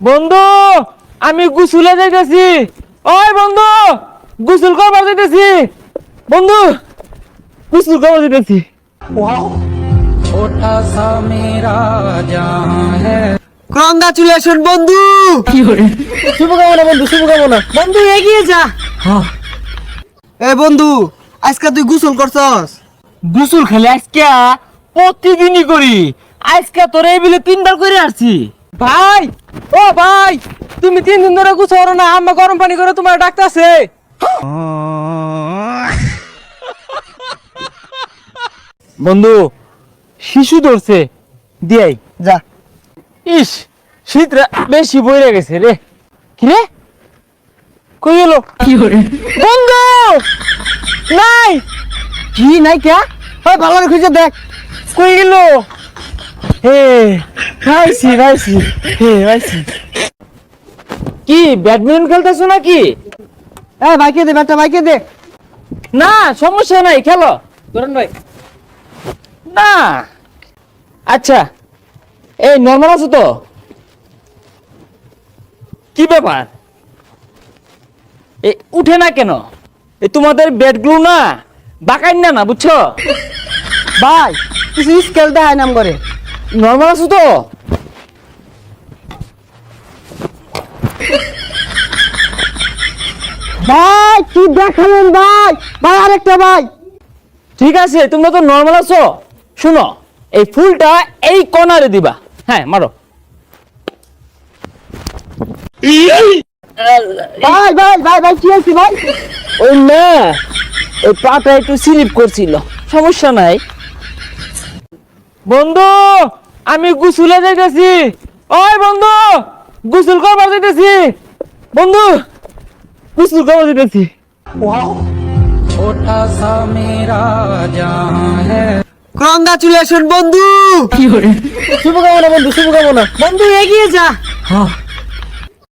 বন্ধু আমি গোসলে যাইতেছি। ওই বন্ধু গোসল করবার যাইতেছি। বন্ধু গোসল করবার যাইতেছি। छोटा सा मेरा जहां है। কংগ্রাচুলেশন বন্ধু। শুভকামনা বন্ধু, শুভকামনা। বন্ধু এগিয়ে যা। এ বন্ধু আজকে তুই গোসল করছস? গোসল খেলে আজকে প্রতিদিনই করি। আজকে তোর এই বিলে 3বার করে আসছি। ভাই ও ভাই, তুমি 3 দিন ধরে গোসল করো না, আম্মা গরম পানি করে তোমার ডাকতেছে। বন্ধু শিশু ধরছে দিয়াই যা। ইস শীত বেশি বইরে গেছে রে। কি রে কই গেল? বন্ধু নাই। কি নাই কে? ওই ভালো করে খুঁজে দেখ। কই গেল? হে রাইছি রাইছি, হে রাইছি। কি ব্যাডমিন্টন খেলতেছো নাকি? এ ভাইকে দে, ব্যাটটা ভাইকে দে। না সমস্যা নাই, খেলো ধরেন ভাই। না আচ্ছা এই নর্মাল আছো তো? কি ব্যাপার এ উঠে না কেন? এই তোমাদের বেডগুলো না বাঁকাই না বুঝছো? ভাই কিছু স্কেল দেয় নাম করে। নর্মাল আছো তো? ভাই কি দেখালেন ভাই? ভাই আরেকটা ভাই। ঠিক আছে তোমরা তো নর্মাল আছো, শুনো এই ফুলটা এই কর্নারে দিবা। হ্যাঁ মারো। ভাই ভাই ভাই ভাই কি হয়েছে ভাই? ওই না ওই পাটা একটু স্লিপ করছিল, সমস্যা নাই। বন্ধু আমি গোসলে যাইতেছি। ওই বন্ধু গোসল করবার যাইতেছি। বন্ধু গোসল করবার যাইতেছি। छोटा सा मेरा जहां है। কংগ্রাচুলেশন বন্ধু। শুভকামনা বন্ধু, শুভকামনা। বন্ধু এগিয়ে যা। হ্যাঁ